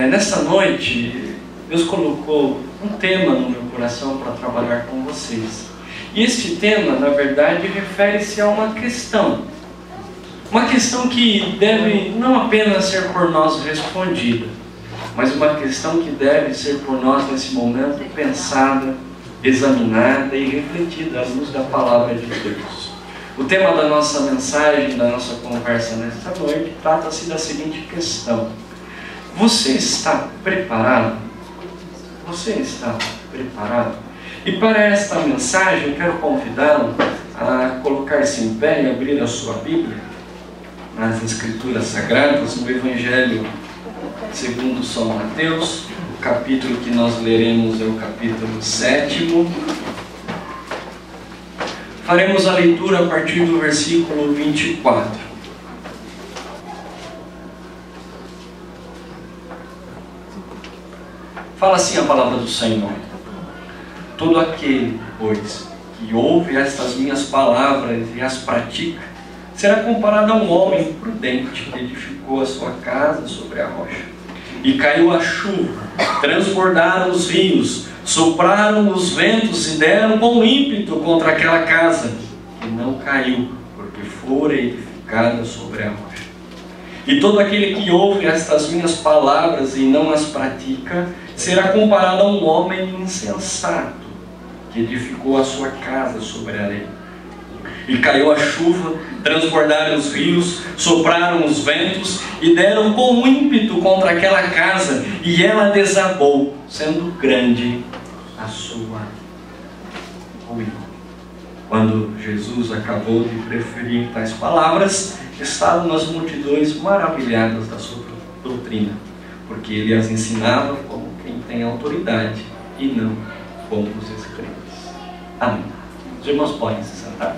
Nessa noite, Deus colocou um tema no meu coração para trabalhar com vocês. E este tema, na verdade, refere-se a uma questão. Uma questão que deve não apenas ser por nós respondida, mas uma questão que deve ser por nós, nesse momento, pensada, examinada e refletida à luz da Palavra de Deus. O tema da nossa mensagem, da nossa conversa nesta noite, trata-se da seguinte questão: você está preparado? Você está preparado? E para esta mensagem eu quero convidá-lo a colocar-se em pé e abrir a sua Bíblia nas Escrituras Sagradas, no Evangelho segundo São Mateus. O capítulo que nós leremos é o capítulo 7. Faremos a leitura a partir do versículo 24. Fala assim a palavra do Senhor: todo aquele, pois, que ouve estas minhas palavras e as pratica, será comparado a um homem prudente que edificou a sua casa sobre a rocha. E caiu a chuva, transbordaram os rios, sopraram os ventos e deram com ímpeto contra aquela casa, que não caiu, porque fora edificada sobre a rocha. E todo aquele que ouve estas minhas palavras e não as pratica, será comparado a um homem insensato, que edificou a sua casa sobre a areia. E caiu a chuva, transbordaram os rios, sopraram os ventos e deram com ímpeto contra aquela casa, e ela desabou, sendo grande a sua ruína. Quando Jesus acabou de preferir tais palavras, estavam as multidões maravilhadas da sua doutrina, porque ele as ensinava como quem tem autoridade e não como os escribas. Amém. Os irmãos podem se sentar.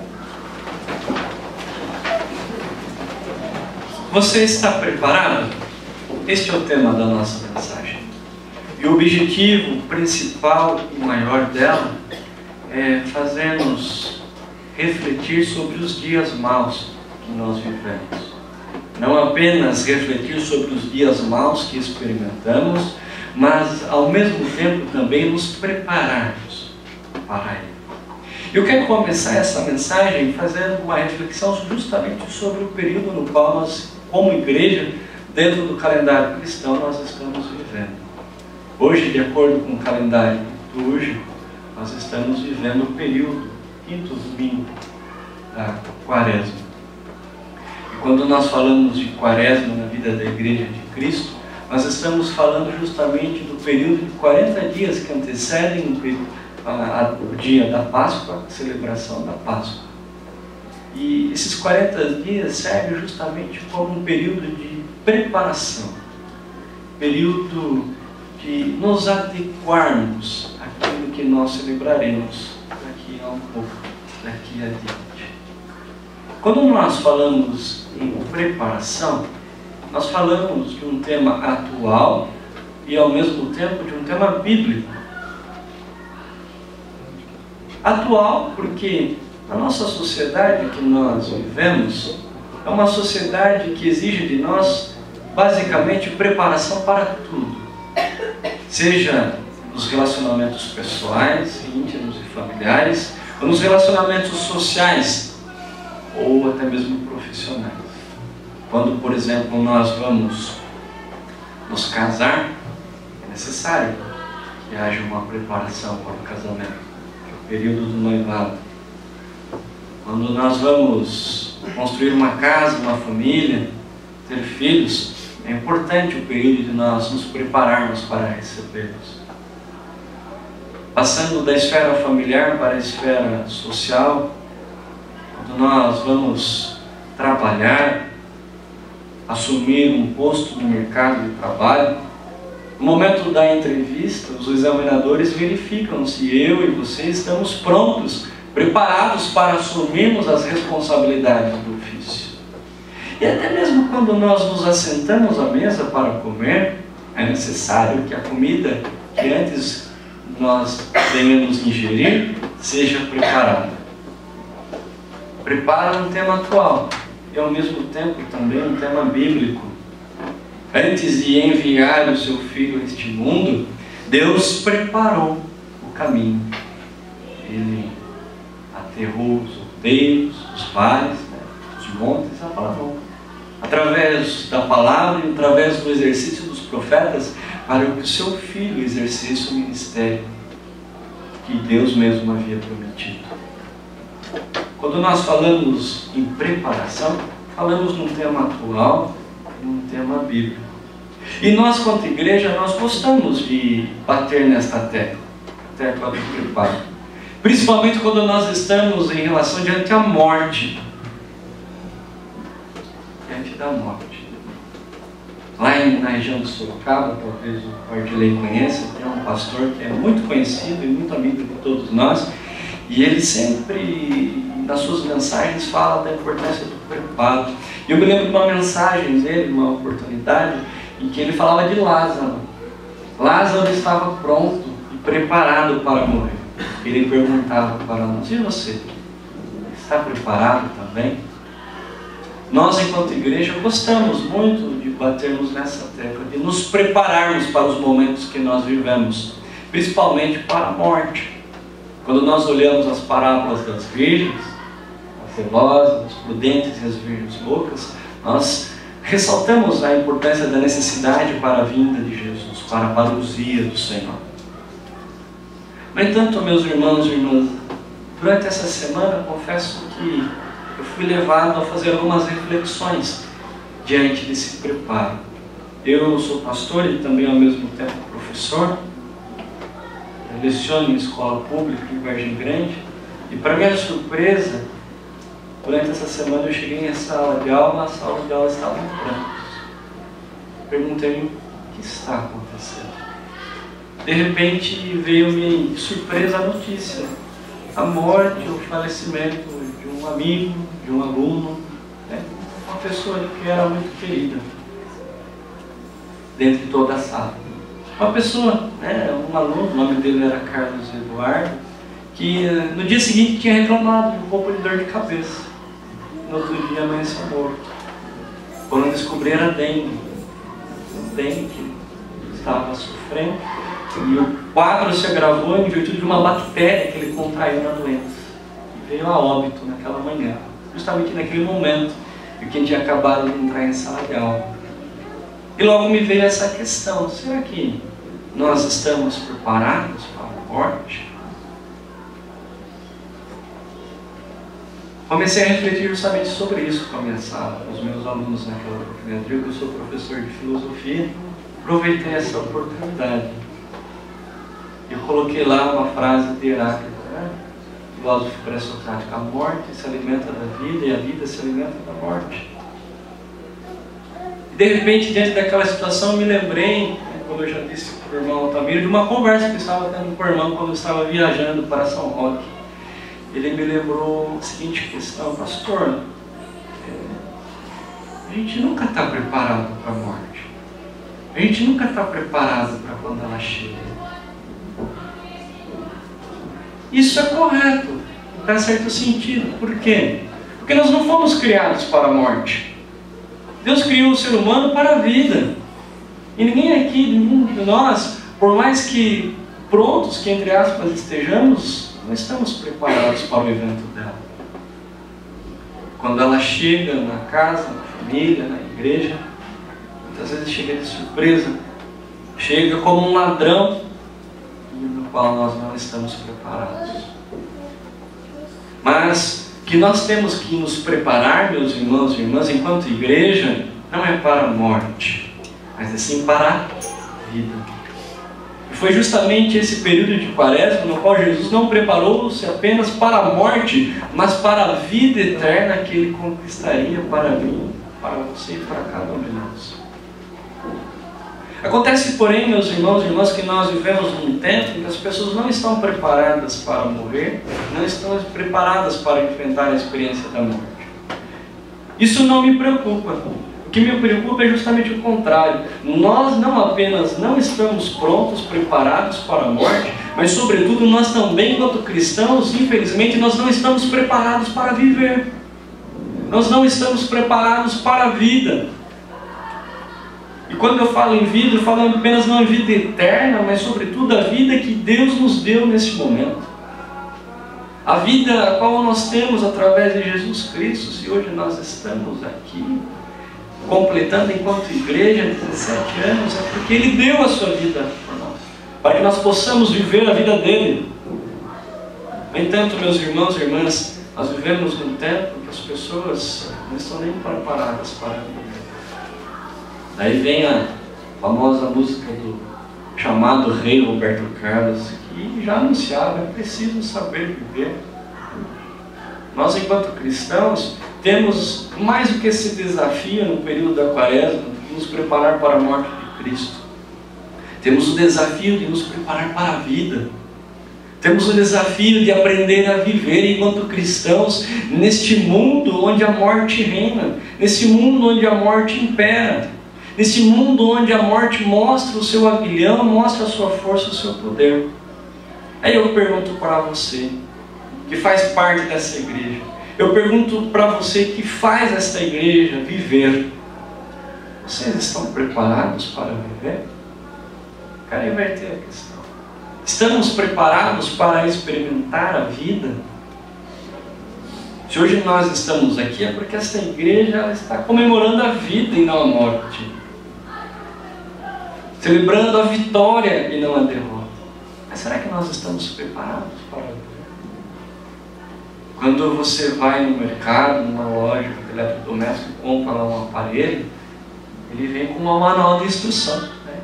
Você está preparado? Este é o tema da nossa mensagem. E o objetivo principal e maior dela é fazer-nos refletir sobre os dias maus que nós vivemos. Não apenas refletir sobre os dias maus que experimentamos, mas ao mesmo tempo também nos prepararmos para ele. Eu quero começar essa mensagem fazendo uma reflexão justamente sobre o período no qual nós, como igreja, dentro do calendário cristão, nós estamos vivendo. Hoje, de acordo com o calendário litúrgico, nós estamos vivendo o período, quinto domingo da Quaresma. E quando nós falamos de Quaresma na vida da Igreja de Cristo, nós estamos falando justamente do período de 40 dias que antecedem o dia da Páscoa, a celebração da Páscoa. E esses 40 dias servem justamente como um período de preparação, período de nos adequarmos àquilo que nós celebraremos daqui a um pouco, daqui adiante. Quando nós falamos em preparação, nós falamos de um tema atual e ao mesmo tempo de um tema bíblico. Atual porque a nossa sociedade que nós vivemos é uma sociedade que exige de nós basicamente preparação para tudo, seja nos relacionamentos pessoais, íntimos e familiares, ou nos relacionamentos sociais ou até mesmo profissionais. Quando, por exemplo, nós vamos nos casar, é necessário que haja uma preparação para o casamento, o período do noivado. Quando nós vamos construir uma casa, uma família, ter filhos, é importante o período de nós nos prepararmos para recebê-los. Passando da esfera familiar para a esfera social, quando nós vamos trabalhar, assumir um posto no mercado de trabalho, no momento da entrevista, os examinadores verificam se eu e você estamos prontos, preparados para assumirmos as responsabilidades do ofício. E até mesmo quando nós nos assentamos à mesa para comer, é necessário que a comida que antes nós devemos ingerir seja preparada. Prepara um tema atual e ao mesmo tempo também um tema bíblico. Antes de enviar o seu Filho a este mundo, Deus preparou o caminho. Ele aterrou os outeiros, os vales, os montes, a palavra. Através da palavra e através do exercício dos profetas, para que o seu Filho exercesse o ministério que Deus mesmo havia prometido. Quando nós falamos em preparação, falamos num tema atual, num tema bíblico. E nós, quanto igreja, nós gostamos de bater nesta tecla do preparo. Principalmente quando nós estamos em relação diante à morte. Diante da morte. Lá na região de Sorocaba, talvez o Pardilei conheça, tem um pastor que é muito conhecido e muito amigo de todos nós. E ele sempre, nas suas mensagens, fala da importância do preparo. E eu me lembro de uma mensagem dele, uma oportunidade, em que ele falava de Lázaro. Lázaro estava pronto e preparado para morrer. Ele perguntava para nós: e você? Está preparado também? Nós, enquanto igreja, gostamos muito de batermos nessa tecla, de nos prepararmos para os momentos que nós vivemos, principalmente para a morte. Quando nós olhamos as parábolas das virgens, as zelosas, as prudentes e as virgens loucas, nós ressaltamos a importância da necessidade para a vinda de Jesus, para a parousia do Senhor. No entanto, meus irmãos e irmãs, durante essa semana, confesso que eu fui levado a fazer algumas reflexões diante desse preparo. Eu sou pastor e também ao mesmo tempo professor. Eu leciono em escola pública em Vargem Grande. E para minha surpresa, durante essa semana eu cheguei em sala de aula, a sala de aula estava em prantos. Perguntei-me: o que está acontecendo? De repente veio-me de surpresa a notícia: a morte, o falecimento de um amigo, de um aluno, uma pessoa que era muito querida dentro de toda a sala. Uma pessoa, um aluno, o nome dele era Carlos Eduardo, que no dia seguinte tinha reclamado de um pouco de dor de cabeça. No outro dia amanheceu morto. Quando descobriram a dengue, o dengue que estava sofrendo, e o quadro se agravou em virtude de uma bactéria que ele contraiu na doença. E veio a óbito naquela manhã, justamente naquele momento em que a gente tinha acabado de entrar em sala de aula. E logo me veio essa questão: será que nós estamos preparados para a morte? Comecei a refletir justamente sobre isso com a minha sala, com os meus alunos naquela oportunidade. Eu sou professor de filosofia, aproveitei essa oportunidade. Eu coloquei lá uma frase de Heráclito, filósofo pré-socrático: a morte se alimenta da vida e a vida se alimenta da morte. E de repente, diante daquela situação, eu me lembrei, como eu já disse para o irmão Altamiro, de uma conversa que eu estava tendo com o irmão quando eu estava viajando para São Roque. Ele me lembrou a seguinte questão: pastor, a gente nunca está preparado para a morte. A gente nunca está preparado para quando ela chega. Isso é correto, dá certo sentido. Por quê? Porque nós não fomos criados para a morte. Deus criou o ser humano para a vida. E ninguém aqui, nenhum de nós, por mais que prontos, que entre aspas estejamos, não estamos preparados para o evento dela. Quando ela chega na casa, na família, na igreja, muitas vezes chega de surpresa, chega como um ladrão, no qual nós não estamos preparados. Mas que nós temos que nos preparar, meus irmãos e irmãs, enquanto igreja, não é para a morte, mas assim para a vida. E foi justamente esse período de Quaresma no qual Jesus não preparou-se apenas para a morte, mas para a vida eterna que Ele conquistaria para mim, para você e para cada um de nós. Acontece, porém, meus irmãos e irmãs, que nós vivemos num tempo em que as pessoas não estão preparadas para morrer, não estão preparadas para enfrentar a experiência da morte. Isso não me preocupa. O que me preocupa é justamente o contrário. Nós não apenas não estamos prontos, preparados para a morte, mas, sobretudo, nós também, enquanto cristãos, infelizmente, nós não estamos preparados para viver. Nós não estamos preparados para a vida. E quando eu falo em vida, eu falo apenas não em vida eterna, mas sobretudo a vida que Deus nos deu nesse momento. A vida a qual nós temos através de Jesus Cristo. Se hoje nós estamos aqui, completando enquanto igreja 17 anos, é porque Ele deu a sua vida por nós, para que nós possamos viver a vida dele. No entanto, meus irmãos e irmãs, nós vivemos num tempo que as pessoas não estão nem preparadas para viver. Daí vem a famosa música do chamado rei Roberto Carlos, que já anunciava: é preciso saber viver. Nós, enquanto cristãos, temos mais do que esse desafio no período da Quaresma, de nos preparar para a morte de Cristo. Temos o desafio de nos preparar para a vida. Temos o desafio de aprender a viver enquanto cristãos neste mundo onde a morte reina, nesse mundo onde a morte impera, nesse mundo onde a morte mostra o seu aguilhão, mostra a sua força, o seu poder. Aí eu pergunto para você, que faz parte dessa igreja, eu pergunto para você que faz esta igreja viver: vocês estão preparados para viver? Quero inverter a questão. Estamos preparados para experimentar a vida? Se hoje nós estamos aqui é porque esta igreja ela está comemorando a vida e não a morte, celebrando a vitória e não a derrota. Mas será que nós estamos preparados para viver? Quando você vai no mercado, numa loja de eletrodoméstico e compra lá um aparelho, ele vem com um manual de instrução, né?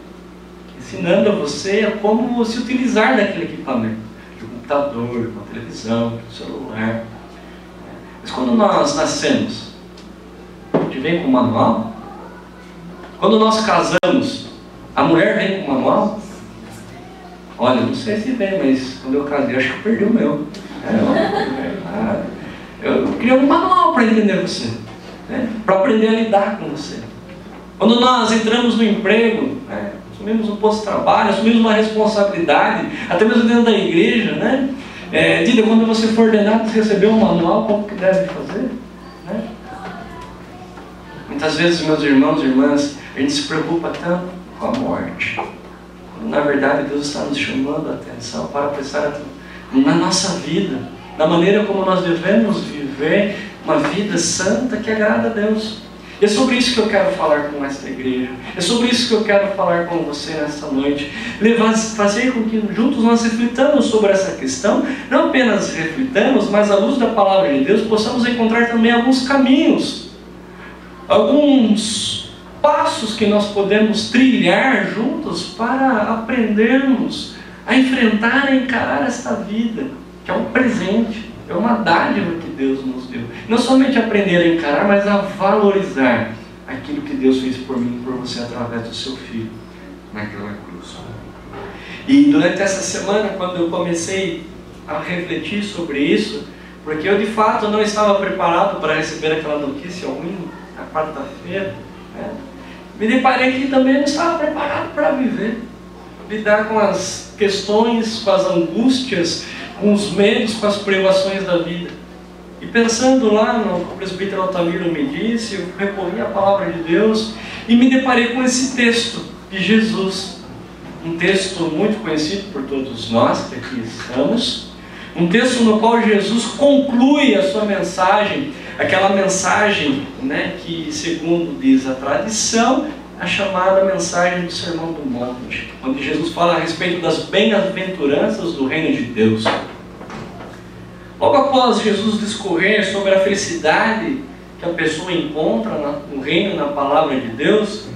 Ensinando a você a como se utilizar daquele equipamento, de um computador, de uma televisão, de um celular. Mas quando nós nascemos, a gente vem com um manual? Quando nós casamos, a mulher vem com um manual? Olha, não sei se vem, mas quando eu casei, acho que eu perdi o meu. Eu criei um manual para entender você, né? Para aprender a lidar com você. Quando nós entramos no emprego, né? Assumimos um posto de trabalho, assumimos uma responsabilidade, até mesmo dentro da igreja, né? Diga, quando você for ordenado, você recebeu um manual, como que deve fazer, né? Muitas vezes, meus irmãos e irmãs, a gente se preocupa tanto com a morte, quando na verdade Deus está nos chamando a atenção para prestar atenção na nossa vida, na maneira como nós devemos viver uma vida santa que agrada a Deus. E é sobre isso que eu quero falar com esta igreja. É sobre isso que eu quero falar com você nesta noite. Fazer com que juntos nós reflitamos sobre essa questão. Não apenas reflitamos, mas à luz da palavra de Deus possamos encontrar também alguns caminhos, alguns passos que nós podemos trilhar juntos para aprendermos a enfrentar, a encarar esta vida, que é um presente, é uma dádiva que Deus nos deu. Não somente aprender a encarar, mas a valorizar aquilo que Deus fez por mim e por você através do seu Filho naquela cruz. E durante essa semana, quando eu comecei a refletir sobre isso, porque eu de fato não estava preparado para receber aquela notícia ruim na quarta-feira, né? Me deparei que também não estava preparado para viver, lidar com as questões, com as angústias, com os medos, com as privações da vida. E pensando lá no que o presbítero Altamiro me disse, eu recorri à palavra de Deus e me deparei com esse texto de Jesus. Um texto muito conhecido por todos nós que aqui estamos. Um texto no qual Jesus conclui a sua mensagem, aquela mensagem, né, que, segundo diz a tradição, a chamada mensagem do Sermão do Monte, onde Jesus fala a respeito das bem-aventuranças do reino de Deus. Logo após Jesus discorrer sobre a felicidade que a pessoa encontra no reino, na palavra de Deus,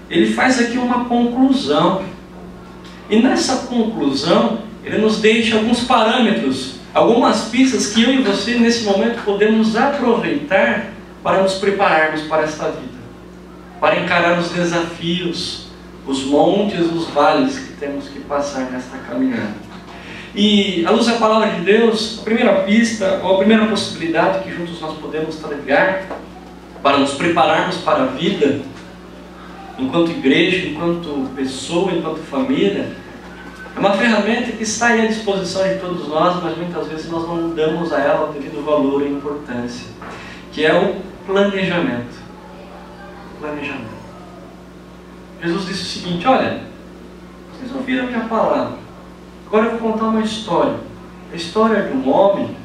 ele faz aqui uma conclusão. E nessa conclusão, ele nos deixa alguns parâmetros, algumas pistas que eu e você nesse momento podemos aproveitar para nos prepararmos para esta vida, para encarar os desafios, os montes, os vales que temos que passar nesta caminhada. E, à luz da palavra de Deus, a primeira pista, ou a primeira possibilidade que juntos nós podemos trabalhar para nos prepararmos para a vida, enquanto igreja, enquanto pessoa, enquanto família, é uma ferramenta que está aí à disposição de todos nós, mas muitas vezes nós não damos a ela o devido valor e importância, que é o planejamento. Planejamento. Jesus disse o seguinte: olha, vocês ouviram a minha palavra, agora eu vou contar uma história. A história de um homem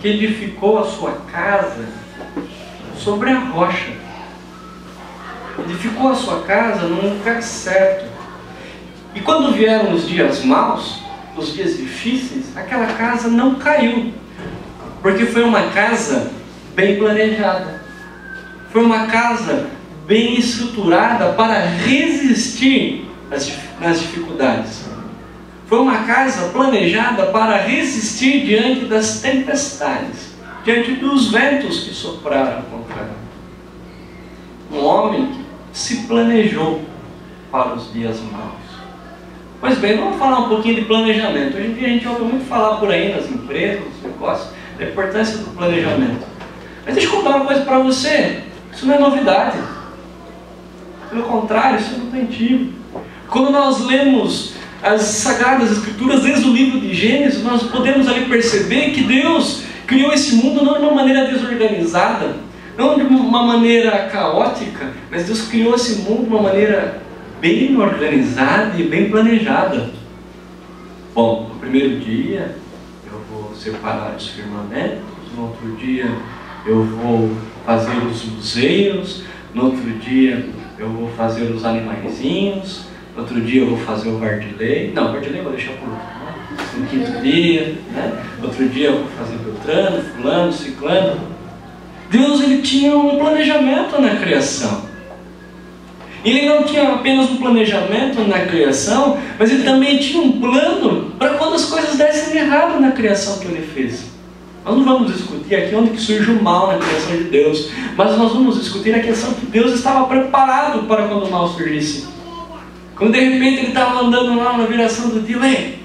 que edificou a sua casa sobre a rocha. Edificou a sua casa num lugar certo. E quando vieram os dias maus, os dias difíceis, aquela casa não caiu, porque foi uma casa bem planejada. Foi uma casa bem estruturada para resistir às dificuldades. Foi uma casa planejada para resistir diante das tempestades, diante dos ventos que sopraram contra ela. Um homem que se planejou para os dias maus. Pois bem, vamos falar um pouquinho de planejamento. Hoje em dia a gente ouve muito falar por aí nas empresas, nos negócios, da importância do planejamento. Mas deixa eu contar uma coisa para você. Isso não é novidade. Pelo contrário, isso é muito antigo. Quando nós lemos as Sagradas Escrituras, desde o livro de Gênesis, nós podemos ali perceber que Deus criou esse mundo não de uma maneira desorganizada, não de uma maneira caótica, mas Deus criou esse mundo de uma maneira bem organizada e bem planejada. Bom, no primeiro dia eu vou separar os firmamentos, no outro dia eu vou fazer os luzeiros, no outro dia eu vou fazer os animaizinhos, no outro dia eu vou fazer o vardelei. Não, o vardelei eu vou deixar por último, né? No quinto dia, né? Outro dia eu vou fazer Beltrano, Fulano, Ciclano. Deus, ele tinha um planejamento na criação. Ele não tinha apenas um planejamento na criação, mas ele também tinha um plano para quando as coisas dessem errado na criação que ele fez. Nós não vamos discutir aqui onde que surge o mal na criação de Deus, mas nós vamos discutir a questão que Deus estava preparado para quando o mal surgisse. Quando de repente ele estava andando lá na viração do dia, ué,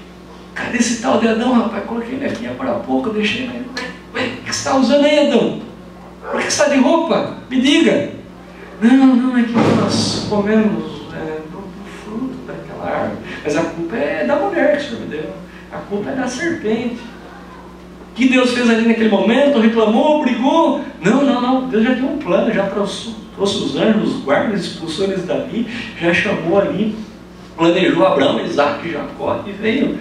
cadê esse tal de Adão, rapaz? Coloquei ele aqui agora há pouco, eu deixei ele. Ué, o que você está usando aí, Adão? Por que você está de roupa? Me diga. Não, é que nós comemos do fruto daquela árvore. Mas a culpa é da mulher que o Senhor me deu. A culpa é da serpente. O que Deus fez ali naquele momento? Reclamou, brigou? Não. Deus já tinha um plano, já trouxe os anjos, os guardas, expulsou eles dali, já chamou ali, planejou Abraão, Isaac, Jacó e veio.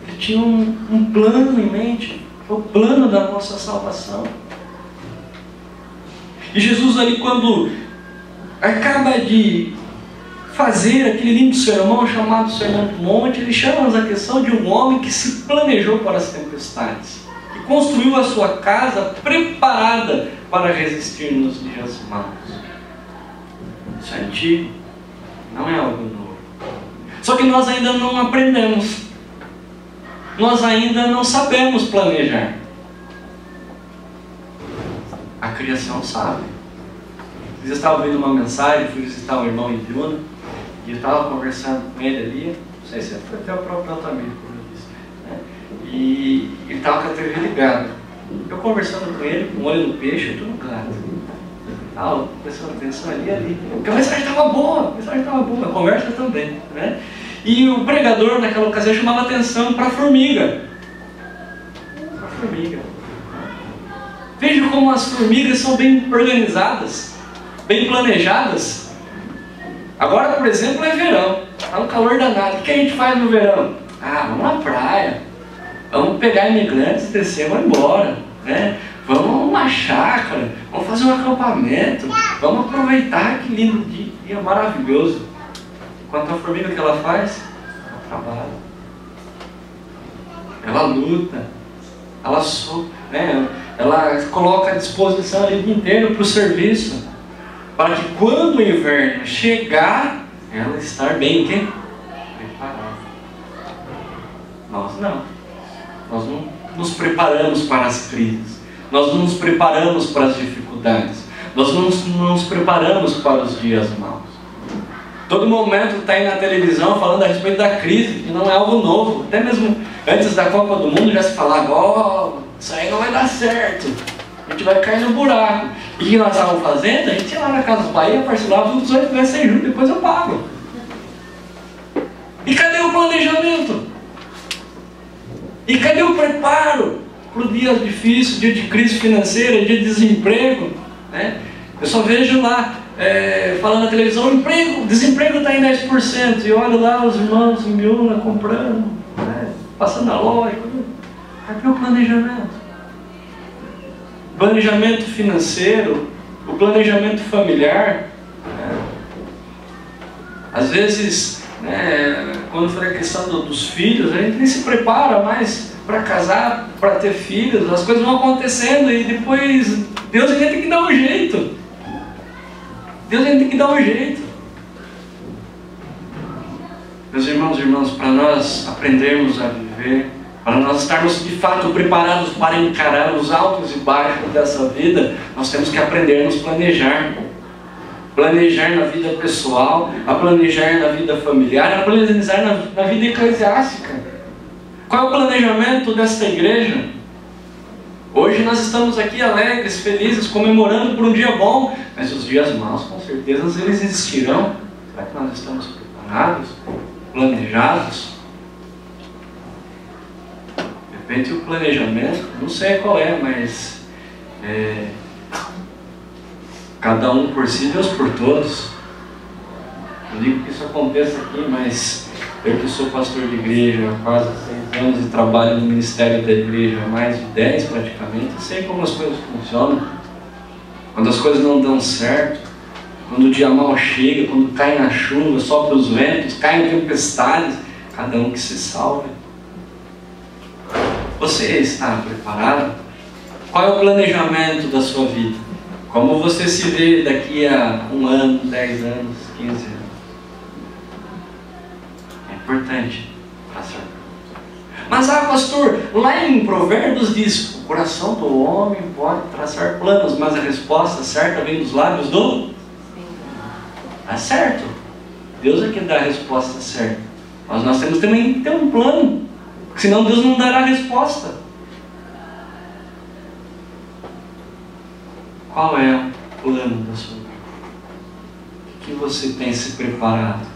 Ele tinha um plano em mente. Foi o plano da nossa salvação. E Jesus ali, quando acaba de fazer aquele lindo sermão chamado Sermão do Monte, ele chama-nos a questão de um homem que se planejou para as tempestades, que construiu a sua casa preparada para resistir nos dias maus. Isso é antigo, não é algo novo. Só que nós ainda não aprendemos, nós ainda não sabemos planejar. A criação sabe. Eu estava ouvindo uma mensagem, fui visitar um irmão em Biúna, e eu estava conversando com ele ali, não sei se foi até o próprio Altamiro, como eu disse, né? E ele estava com a TV ligada. Eu conversando com ele, com um olho no peixe, outro no gato. Estava prestando atenção ali. Porque a mensagem estava boa, a conversa também, né? E o pregador naquela ocasião chamava atenção para a formiga. Veja como as formigas são bem organizadas, bem planejadas. Agora, por exemplo, é verão. Está um calor danado. O que a gente faz no verão? Vamos na praia. Vamos pegar imigrantes, descer e vamos embora, né? Vamos a uma chácara. Vamos fazer um acampamento. Vamos aproveitar que lindo dia maravilhoso. Enquanto a formiga, o que ela faz? Ela trabalha. Ela luta. Ela coloca à disposição ali o dia inteiro para o serviço, para que quando o inverno chegar, ela estar bem preparada. Nós não nos preparamos para as crises, nós não nos preparamos para as dificuldades, nós não nos preparamos para os dias maus. Todo momento está aí na televisão falando a respeito da crise, que não é algo novo. Até mesmo antes da Copa do Mundo já se falava, isso aí não vai dar certo, a gente vai cair no buraco. E o que nós estávamos fazendo? A gente ia lá na Casa do Bahia, parcelava os 18 meses sem juros, depois eu pago. E cadê o planejamento? E cadê o preparo para o dia difícil, dia de crise financeira, dia de desemprego, né? Eu só vejo lá falando na televisão, o desemprego está em 10%, e olha lá os irmãos em Biúna comprando, né, passando na loja. Cadê o planejamento? Planejamento financeiro, o planejamento familiar. Às vezes, quando for a questão dos filhos, a gente nem se prepara mais para casar, para ter filhos, as coisas vão acontecendo e depois Deus ainda tem que dar um jeito. Deus ainda tem que dar um jeito. Meus irmãos e irmãs, para nós aprendermos a viver, para nós estarmos de fato preparados para encarar os altos e baixos dessa vida, nós temos que aprender a nos planejar. Planejar na vida pessoal, a planejar na vida familiar, a planejar na vida eclesiástica. Qual é o planejamento desta igreja? Hoje nós estamos aqui alegres, felizes, comemorando por um dia bom, mas os dias maus, com certeza, eles existirão. Será que nós estamos preparados, planejados? De repente o planejamento, não sei qual é, mas cada um por si, Deus por todos. Eu digo que isso aconteça aqui, mas eu que sou pastor de igreja há quase 6 anos e trabalho no ministério da igreja há mais de 10 praticamente, sei como as coisas funcionam. Quando as coisas não dão certo, quando o dia mal chega, quando cai na chuva, sopra os ventos, caem tempestades, cada um que se salve. Você está preparado? Qual é o planejamento da sua vida? Como você se vê daqui a 1 ano, 10 anos, 15 anos? É importante traçar. Mas, pastor, lá em Provérbios diz: o coração do homem pode traçar planos, mas a resposta certa vem dos lábios do... Tá certo. Deus é quem dá a resposta certa. Mas nós temos também que ter um plano, senão Deus não dará a resposta. Qual é o plano da sua vida? O que você tem se preparado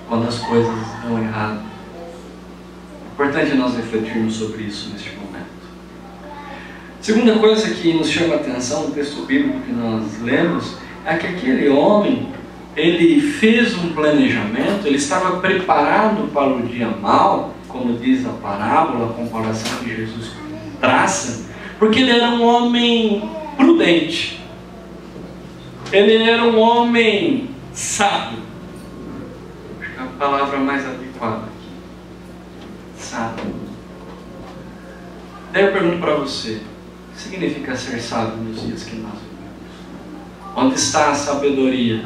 quando as coisas dão errado? É importante nós refletirmos sobre isso neste momento. Segunda coisa que nos chama a atenção no texto bíblico que nós lemos é que aquele homem, ele fez um planejamento, ele estava preparado para o dia mau, como diz a parábola, a comparação que Jesus traça, porque ele era um homem prudente, ele era um homem sábio. Acho que é a palavra mais adequada aqui, sábio. Daí eu pergunto para você: o que significa ser sábio nos dias que nós vivemos? Onde está a sabedoria?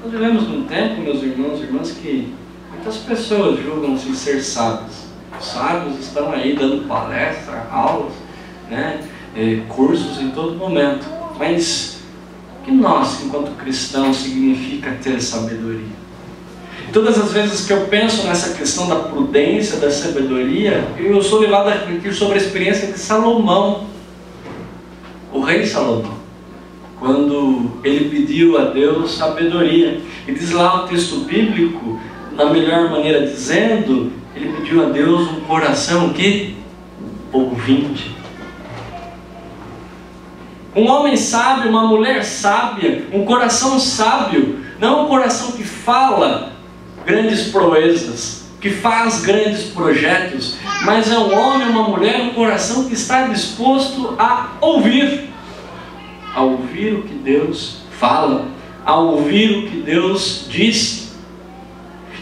Nós vivemos num tempo, meus irmãos e irmãs, que muitas pessoas julgam-se ser sábios. Os sábios estão aí dando palestras, aulas, cursos em todo momento. Mas o que nós, enquanto cristãos, significa ter sabedoria? Todas as vezes que eu penso nessa questão da prudência, da sabedoria, eu sou levado a refletir sobre a experiência de Salomão, o rei Salomão, quando ele pediu a Deus sabedoria. E diz lá o texto bíblico, na melhor maneira dizendo, ele pediu a Deus um coração que ouvinte. Um homem sábio, uma mulher sábia, um coração sábio, não um coração que fala grandes proezas, que faz grandes projetos, mas é um homem, uma mulher, um coração que está disposto a ouvir o que Deus fala, a ouvir o que Deus diz.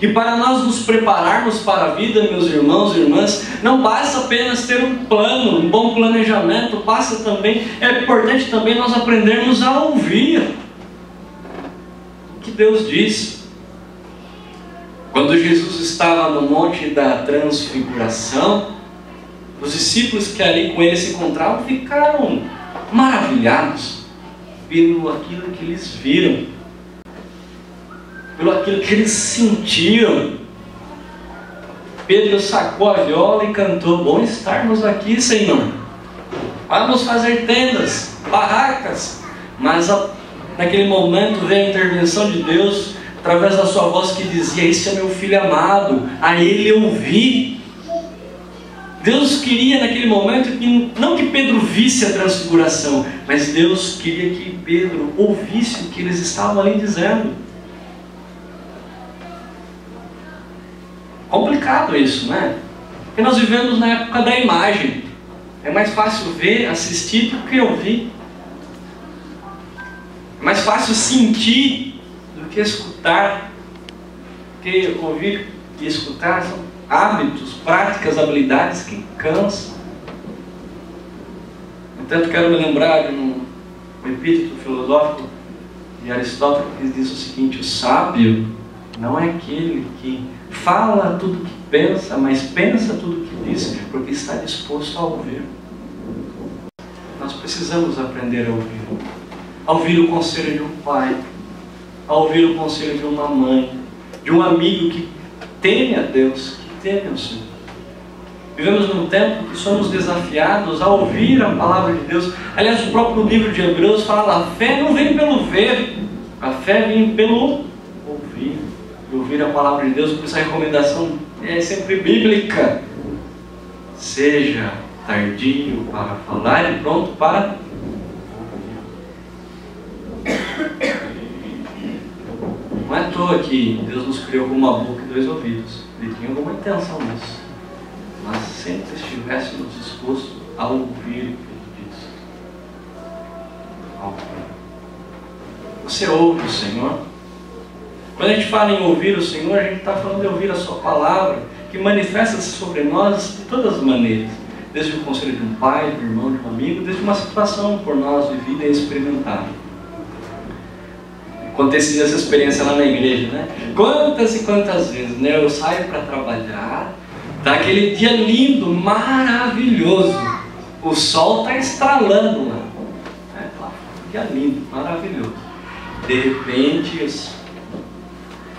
E para nós nos prepararmos para a vida, meus irmãos e irmãs, não basta apenas ter um plano, um bom planejamento, é importante também nós aprendermos a ouvir o que Deus diz. Quando Jesus estava no Monte da Transfiguração, os discípulos que ali com ele se encontravam ficaram maravilhados pelo aquilo que eles viram, pelo aquilo que eles sentiram. Pedro sacou a viola e cantou: bom estarmos aqui, Senhor. Vamos fazer tendas, barracas. Mas naquele momento veio a intervenção de Deus através da sua voz que dizia: esse é meu filho amado, a ele eu ouvi. Deus queria naquele momento que, não que Pedro visse a transfiguração, mas Deus queria que Pedro ouvisse o que eles estavam ali dizendo. Complicado isso, né? Porque nós vivemos na época da imagem. É mais fácil ver, assistir do que ouvir. É mais fácil sentir do que escutar. Porque ouvir e escutar são hábitos, práticas, habilidades que cansam. No entanto, quero me lembrar de um epíteto filosófico de Aristóteles que diz o seguinte: o sábio não é aquele que fala tudo o que pensa, mas pensa tudo o que diz, porque está disposto a ouvir. Nós precisamos aprender a ouvir o conselho de um pai, a ouvir o conselho de uma mãe, de um amigo que teme a Deus, que teme ao Senhor. Vivemos num tempo que somos desafiados a ouvir a palavra de Deus. Aliás, o próprio livro de Hebreus fala: a fé não vem pelo ver, a fé vem pelo ouvir. E ouvir a palavra de Deus, por isso a recomendação é sempre bíblica. Seja tardio para falar e pronto para ouvir. Não é à toa que Deus nos criou com uma boca e 2 ouvidos. Ele tinha alguma intenção nisso. Mas sempre estivéssemos dispostos a ouvir o que Ele diz. Você ouve o Senhor? Quando a gente fala em ouvir o Senhor, a gente está falando de ouvir a Sua palavra, que manifesta-se sobre nós de todas as maneiras. Desde o conselho de um pai, de um irmão, de um amigo, desde uma situação por nós vivida e experimentada. Acontece essa experiência lá na igreja, né? Quantas e quantas vezes, né? Eu saio para trabalhar, tá aquele dia lindo, maravilhoso, o sol está estralando lá, né? Dia lindo, maravilhoso. De repente, eu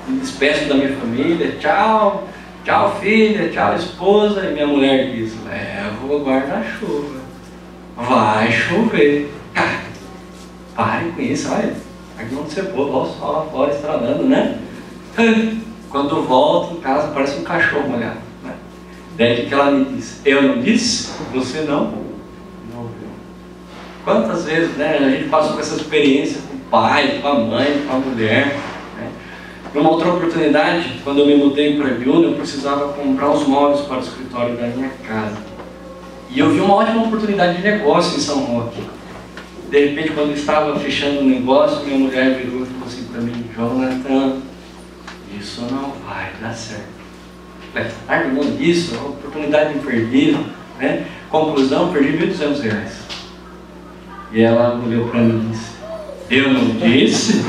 me despeço da minha família, tchau, tchau filha, tchau esposa, e minha mulher diz: leva o guarda-chuva, vai chover. Pare com isso, olha. Aqui onde você pôr, olha o sol lá fora estralando, né? Quando volto em casa, parece um cachorro molhado, né? Daí que ela me disse: eu não disse? Você não ouviu. Quantas vezes, né, a gente passou com essa experiência com o pai, com a mãe, com a mulher, né? Numa outra oportunidade, quando eu me mudei para Ibiúna, eu precisava comprar os móveis para o escritório da minha casa. E eu vi uma ótima oportunidade de negócio em São Roque. De repente, quando eu estava fechando o negócio, minha mulher virou e falou assim para mim: Jonathan, isso não vai dar certo. Eu falei: não, isso é uma oportunidade imperdível, né? Conclusão, perdi R$1.200. E ela olhou para mim e disse: eu não disse?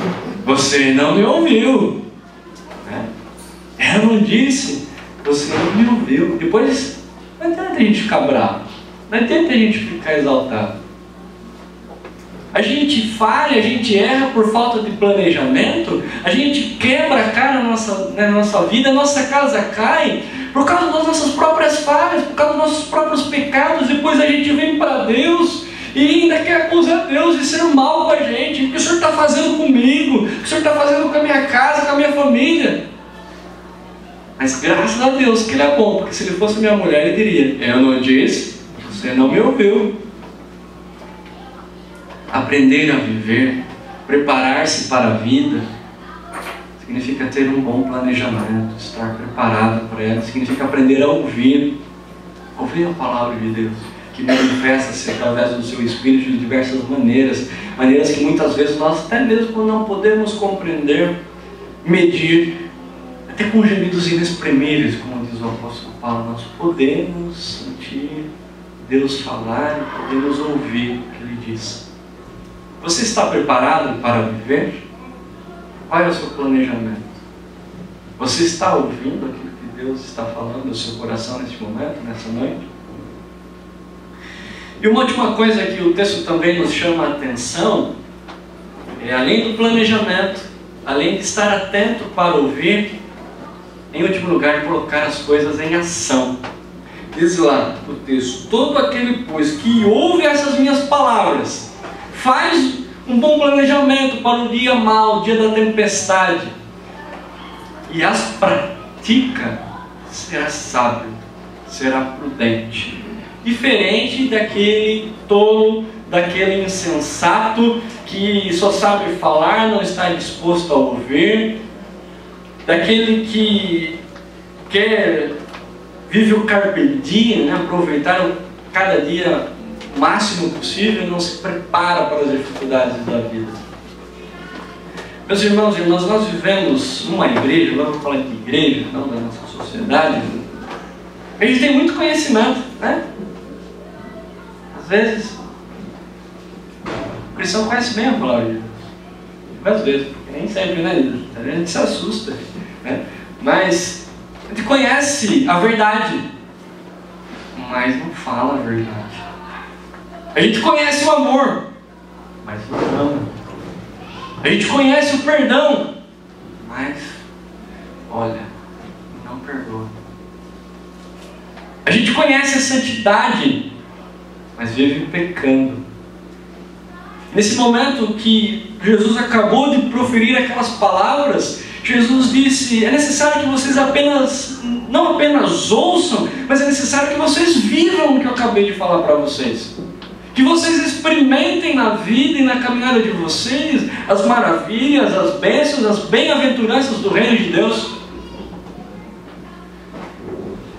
Você não me ouviu, né? Eu não disse? Você não me ouviu. Depois, não adianta a gente ficar bravo, não adianta a gente ficar exaltado. A gente falha, a gente erra por falta de planejamento, a gente quebra a cara na nossa vida, a nossa casa cai por causa das nossas próprias falhas, por causa dos nossos próprios pecados. Depois a gente vem para Deus e ainda quer acusar Deus de ser mal com a gente. O que o Senhor está fazendo comigo? O que o Senhor está fazendo com a minha casa, com a minha família? Mas graças a Deus que Ele é bom, porque se Ele fosse minha mulher, Ele diria: eu não disse, você não me ouviu. Aprender a viver, preparar-se para a vida, significa ter um bom planejamento, estar preparado para ela, significa aprender a ouvir a palavra de Deus, que manifesta-se através do seu Espírito de diversas maneiras, maneiras que muitas vezes nós até mesmo não podemos compreender, medir, até com gemidos inexprimíveis, como diz o apóstolo Paulo. Nós podemos sentir Deus falar e podemos ouvir o que Ele diz. Você está preparado para viver? Qual é o seu planejamento? Você está ouvindo aquilo que Deus está falando no seu coração neste momento, nessa noite? E uma última coisa que o texto também nos chama a atenção é, além do planejamento, além de estar atento para ouvir, em último lugar, colocar as coisas em ação. Diz lá o texto: todo aquele, pois, que ouve essas minhas palavras, faz um bom planejamento para o dia mau, o dia da tempestade, e as pratica, será sábio, será prudente. Diferente daquele tolo, daquele insensato que só sabe falar, não está disposto a ouvir, daquele que vive o carpe diem, né? Aproveitar cada dia o máximo possível e não se prepara para as dificuldades da vida. Meus irmãos e irmãs, nós vivemos numa igreja, agora eu vou falar de igreja, não da nossa sociedade. A gente tem muito conhecimento, né? Às vezes, o cristão conhece bem a palavra de Deus. Às vezes, porque nem sempre, né? A gente se assusta, né? Mas a gente conhece a verdade, mas não fala a verdade. A gente conhece o amor, mas não ama. A gente conhece o perdão, mas, olha, não perdoa. A gente conhece a santidade, mas vive pecando. Nesse momento que Jesus acabou de proferir aquelas palavras, Jesus disse: é necessário que vocês não apenas ouçam, mas é necessário que vocês vivam o que eu acabei de falar para vocês. Que vocês experimentem na vida e na caminhada de vocês as maravilhas, as bênçãos, as bem-aventuranças do reino de Deus.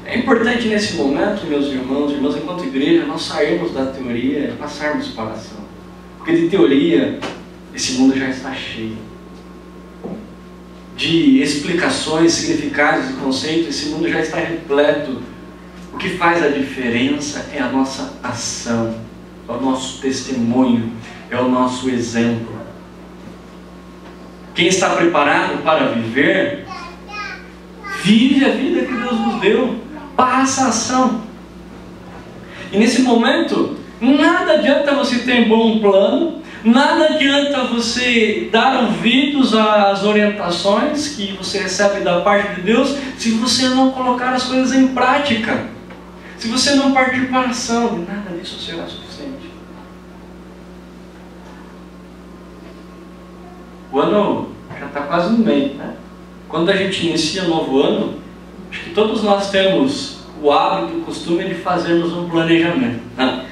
É importante nesse momento, meus irmãos e irmãs, enquanto igreja, nós sairmos da teoria e passarmos para a ação. Porque de teoria, esse mundo já está cheio. De explicações, significados e conceitos, esse mundo já está repleto. O que faz a diferença é a nossa ação, é o nosso testemunho, é o nosso exemplo. Quem está preparado para viver, vive a vida que Deus nos deu, passa a ação. E nesse momento, nada adianta você ter um bom plano, nada adianta você dar ouvidos às orientações que você recebe da parte de Deus, se você não colocar as coisas em prática. Se você não partir para a ação, nada disso será suficiente. O ano já está quase no meio, né? Quando a gente inicia o novo ano, acho que todos nós temos o hábito, o costume de fazermos um planejamento, né?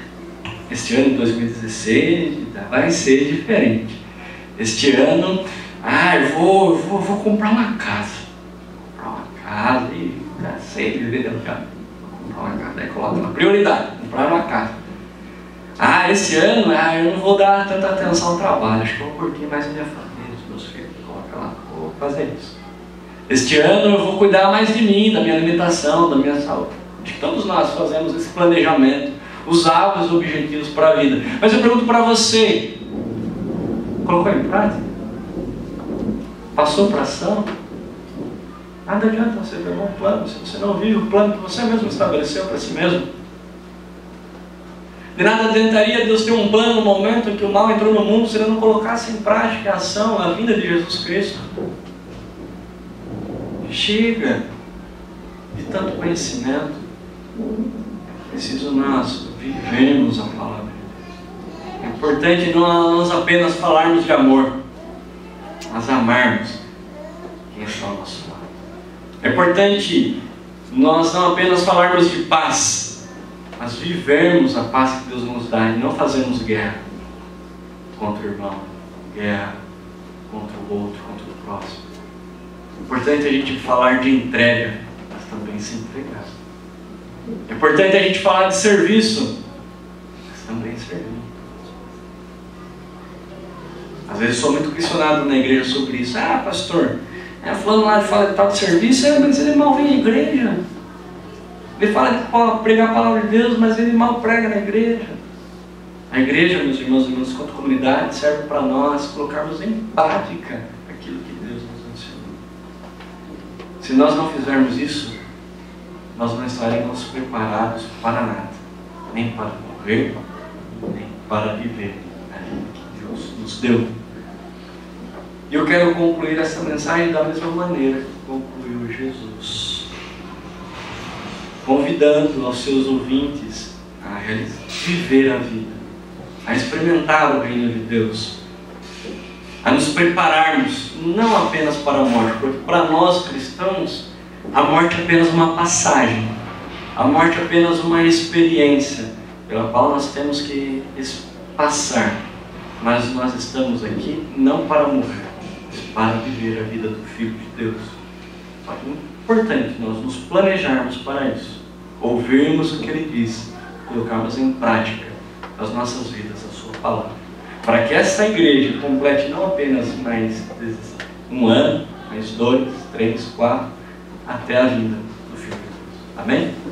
Este ano, 2016, vai ser diferente. Este ano, eu vou comprar uma casa. Comprar uma casa e sei viver dentro de casa. Comprar uma casa, daí coloca na prioridade, comprar uma casa. Esse ano, eu não vou dar tanta atenção ao trabalho, acho que eu vou curtir mais a minha família, os meus filhos, coloca lá, vou fazer isso. Este ano eu vou cuidar mais de mim, da minha alimentação, da minha saúde. Acho que todos nós fazemos esse planejamento, os hábitos, os objetivos para a vida. Mas eu pergunto para você, colocou em prática? Passou para ação? Nada adianta você ter um bom plano se você não vive o plano que você mesmo estabeleceu para si mesmo. De nada adiantaria Deus ter um plano no momento em que o mal entrou no mundo se ele não colocasse em prática a ação, a vinda de Jesus Cristo. Chega de tanto conhecimento. Preciso nós vivermos a palavra. É importante nós apenas falarmos de amor, mas amarmos quem está ao nosso lado. É importante nós não apenas falarmos de paz, mas vivermos a paz que Deus nos dá e não fazermos guerra contra o irmão, guerra contra o outro, contra o próximo. É importante a gente falar de entrega, mas também se entregar. É importante a gente falar de serviço, mas também servir. Às vezes sou muito questionado na igreja sobre isso. Pastor, fulano lá fala de tal de serviço, mas ele mal vem à igreja. Ele fala de pregar a palavra de Deus, mas ele mal prega na igreja. A igreja, meus irmãos e irmãs, quanto comunidade, serve para nós colocarmos em prática aquilo que Deus nos ensinou. Se nós não fizermos isso, nós não estaremos preparados para nada, nem para morrer, nem para viver a vida que Deus nos deu. E eu quero concluir essa mensagem da mesma maneira que concluiu Jesus, convidando aos seus ouvintes a viver a vida, a experimentar o reino de Deus, a nos prepararmos não apenas para a morte, porque para nós cristãos a morte é apenas uma passagem. A morte é apenas uma experiência pela qual nós temos que passar. Mas nós estamos aqui não para morrer, mas para viver a vida do Filho de Deus. Só que é importante nós nos planejarmos para isso, ouvirmos o que Ele diz, colocarmos em prática as nossas vidas, a Sua palavra, para que essa igreja complete não apenas mais um ano, mais 2, 3, 4, até a vinda do Filho de Deus. Amém?